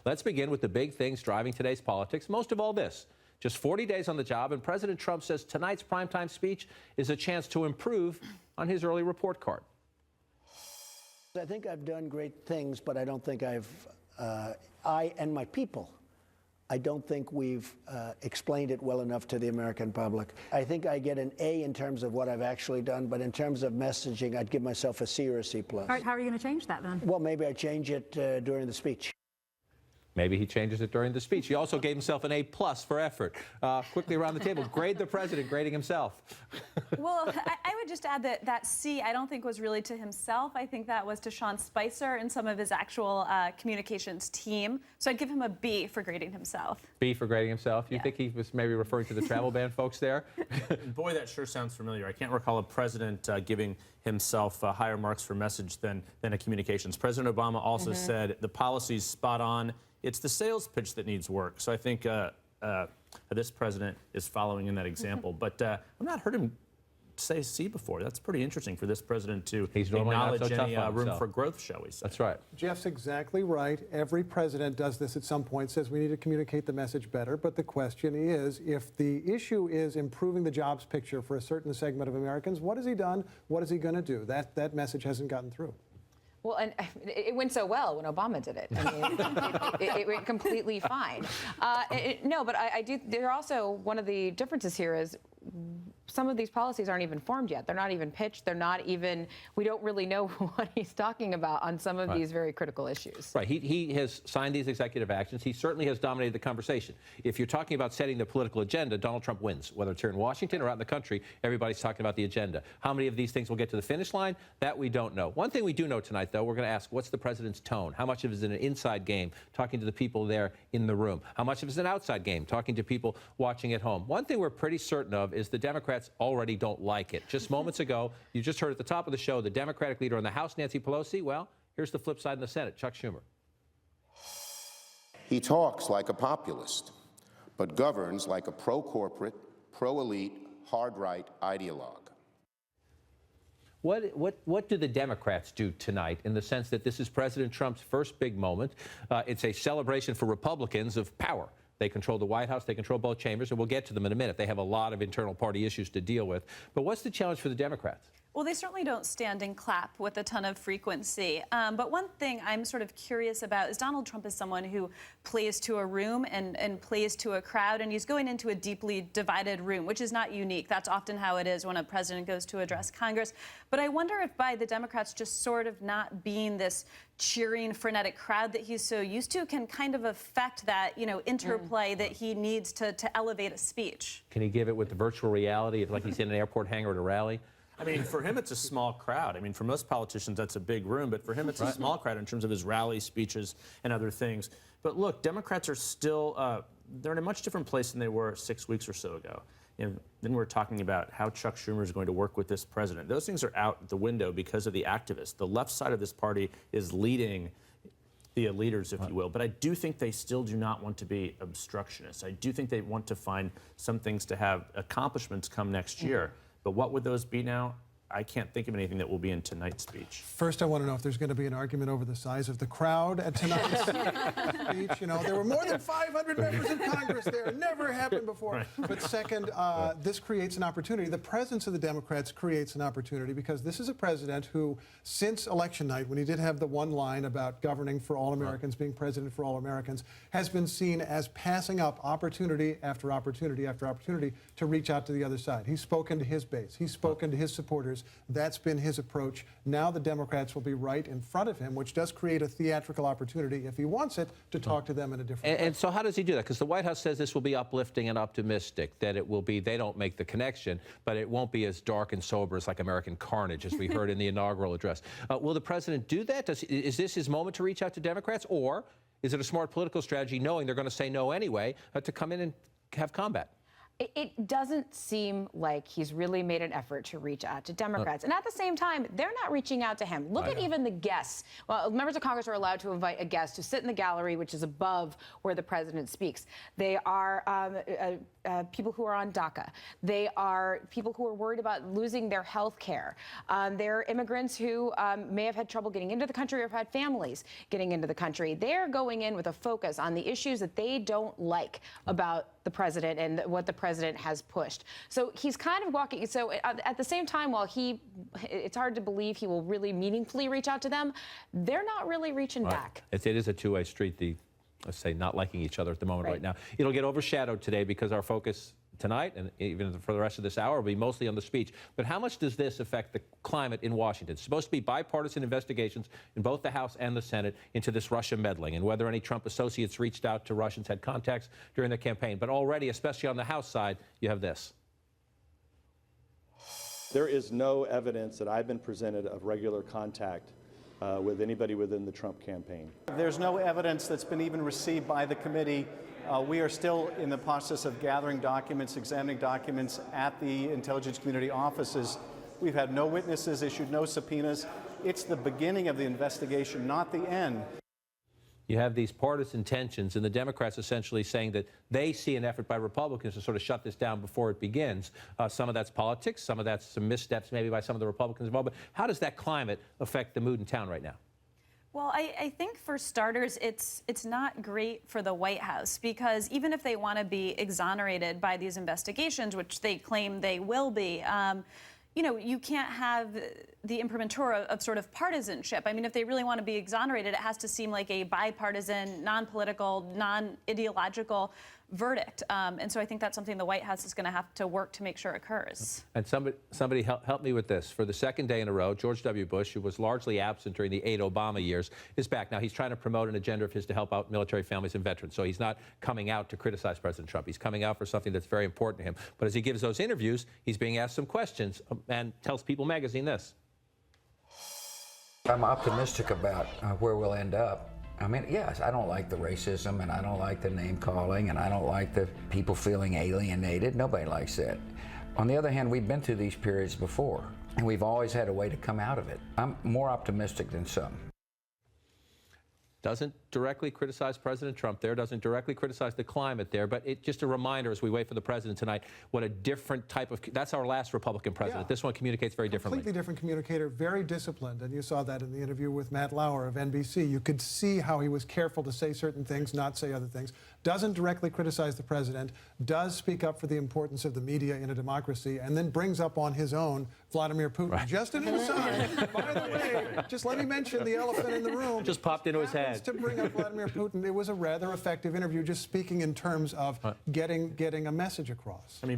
Let's begin with the big things driving today's politics. Most of all this. Just 40 days on the job, and President Trump says tonight's primetime speech is a chance to improve on his early report card. I think I've done great things, but I don't think I and my people, I don't think we've explained it well enough to the American public. I think I get an A in terms of what I've actually done, but in terms of messaging, I'd give myself a C or a C+. All right, how are you going to change that then? Well, maybe I change it during the speech. Maybe he changes it during the speech. He also gave himself an A+ for effort. Quickly around the table, grade the president, grading himself. Well, I would just add that C, I don't think was really to himself. I think that was to Sean Spicer and some of his actual communications team. So I'd give him a B for grading himself. B for grading himself? You think he was maybe referring to the travel ban folks there? Boy, that sure sounds familiar. I can't recall a president giving himself higher marks for message than a communications. President Obama also said the policy's spot on. It's the sales pitch that needs work. So I think this president is following in that example. But I've not heard him say C before. That's pretty interesting for this president to acknowledge any room for growth, shall we say. That's right. Jeff's exactly right. Every president does this at some point, says we need to communicate the message better. But the question is, if the issue is improving the jobs picture for a certain segment of Americans, what has he done? What is he going to do? That message hasn't gotten through. Well, and it went so well when Obama did it. I mean, it went completely fine. No, but I do. There also, one of the differences here is some of these policies aren't even formed yet. They're not even pitched. They're not even, we don't really know what he's talking about on some of these very critical issues. Right. He has signed these executive actions. He certainly has dominated the conversation. If you're talking about setting the political agenda, Donald Trump wins. Whether it's here in Washington or out in the country, everybody's talking about the agenda. How many of these things will get to the finish line? That we don't know. One thing we do know tonight, though, we're going to ask, what's the president's tone? How much of it is an inside game, talking to the people there in the room? How much of it is an outside game, talking to people watching at home? One thing we're pretty certain of is the Democrats already don't like it. Just moments ago, you just heard at the top of the show, the Democratic leader in the House, Nancy Pelosi. Well, here's the flip side in the Senate, Chuck Schumer. He talks like a populist, but governs like a pro-corporate, pro-elite, hard-right ideologue. What do the Democrats do tonight in the sense that this is President Trump's first big moment? It's a celebration for Republicans of power. They control the White House, they control both chambers, and we'll get to them in a minute. They have a lot of internal party issues to deal with. But what's the challenge for the Democrats? Well, they certainly don't stand and clap with a ton of frequency. But one thing I'm sort of curious about is Donald Trump is someone who plays to a room and plays to a crowd, and he's going into a deeply divided room, which is not unique. That's often how it is when a president goes to address Congress. But I wonder if by the Democrats just sort of not being this cheering, frenetic crowd that he's so used to can kind of affect that, interplay that he needs to elevate a speech. Can he give it with the virtual reality, like he's in an airport hangar at a rally? I mean, for him, it's a small crowd. I mean, for most politicians, that's a big room. But for him, it's a small crowd in terms of his rally speeches and other things. But look, Democrats are still, they're in a much different place than they were 6 weeks or so ago. Then we're talking about how Chuck Schumer is going to work with this president. Those things are out the window because of the activists. The left side of this party is leading the leaders, if you will. But I do think they still do not want to be obstructionists. I do think they want to find some things to have accomplishments come next year. But what would those be now? I can't think of anything that will be in tonight's speech. First, I want to know if there's going to be an argument over the size of the crowd at tonight's speech. There were more than 500 members of Congress there. Never happened before. Right. But second, this creates an opportunity. The presence of the Democrats creates an opportunity because this is a president who, since election night, when he did have the one line about governing for all Americans, being president for all Americans, has been seen as passing up opportunity after opportunity after opportunity to reach out to the other side. He's spoken to his base. He's spoken to his supporters. That's been his approach. Now the Democrats will be right in front of him, which does create a theatrical opportunity, if he wants it, to talk to them in a different way. And so how does he do that? Because the White House says this will be uplifting and optimistic, that it will be, they don't make the connection, but it won't be as dark and sober as like American Carnage, as we heard in the inaugural address. Will the president do that? Is this his moment to reach out to Democrats? Or is it a smart political strategy, knowing they're going to say no anyway, to come in and have combat? It doesn't seem like he's really made an effort to reach out to Democrats. And at the same time, they're not reaching out to him. Look at even the guests. Well, members of Congress are allowed to invite a guest to sit in the gallery, which is above where the president speaks. They are people who are on DACA. They are people who are worried about losing their health care. They're immigrants who may have had trouble getting into the country or have had families getting into the country. They're going in with a focus on the issues that they don't like about the president and what the president has pushed. So he's kind of walking. So at the same time, while it's hard to believe he will really meaningfully reach out to them, they're not really reaching back. It is a two-way street, let's say, not liking each other at the moment right now. It'll get overshadowed today because our focus tonight and even for the rest of this hour will be mostly on the speech. But how much does this affect the climate in Washington? It's supposed to be bipartisan investigations in both the House and the Senate into this Russia meddling and whether any Trump associates reached out to Russians, had contacts during the campaign. But already, especially on the House side, you have this. There is no evidence that I've been presented of regular contact with anybody within the Trump campaign. There's no evidence that's been even received by the committee. We are still in the process of gathering documents, examining documents at the intelligence community offices. We've had no witnesses, issued no subpoenas. It's the beginning of the investigation, not the end. You have these partisan tensions, and the Democrats essentially saying that they see an effort by Republicans to sort of shut this down before it begins. Some of that's politics, some of that's some missteps maybe by some of the Republicans involved. But how does that climate affect the mood in town right now? Well, I think for starters, it's not great for the White House because even if they want to be exonerated by these investigations, which they claim they will be, you know, you can't have the imprimatur of sort of partisanship. I mean, if they really want to be exonerated, it has to seem like a bipartisan, non-political, non-ideological verdict. And so I think that's something the White House is going to have to work to make sure occurs. And somebody help me with this. For the second day in a row, George W. Bush, who was largely absent during the 8 Obama years, is back. Now, he's trying to promote an agenda of his to help out military families and veterans. So he's not coming out to criticize President Trump. He's coming out for something that's very important to him. But as he gives those interviews, he's being asked some questions and tells People magazine this. I'm optimistic about where we'll end up. I mean, yes, I don't like the racism, and I don't like the name calling, and I don't like the people feeling alienated. Nobody likes that. On the other hand, we've been through these periods before, and we've always had a way to come out of it. I'm more optimistic than some. Doesn't directly criticize President Trump there, doesn't directly criticize the climate there, but just a reminder as we wait for the president tonight, what a different type of, that's our last Republican president. Yeah. This one communicates very differently. Completely different communicator, very disciplined, and you saw that in the interview with Matt Lauer of NBC. You could see how he was careful to say certain things, not say other things. Doesn't directly criticize the president, does speak up for the importance of the media in a democracy, and then brings up on his own Vladimir Putin. Right. Just an aside, by the way, just let me mention the elephant in the room. Just popped into his head. To bring up Vladimir Putin, it was a rather effective interview, just speaking in terms of getting a message across. I mean,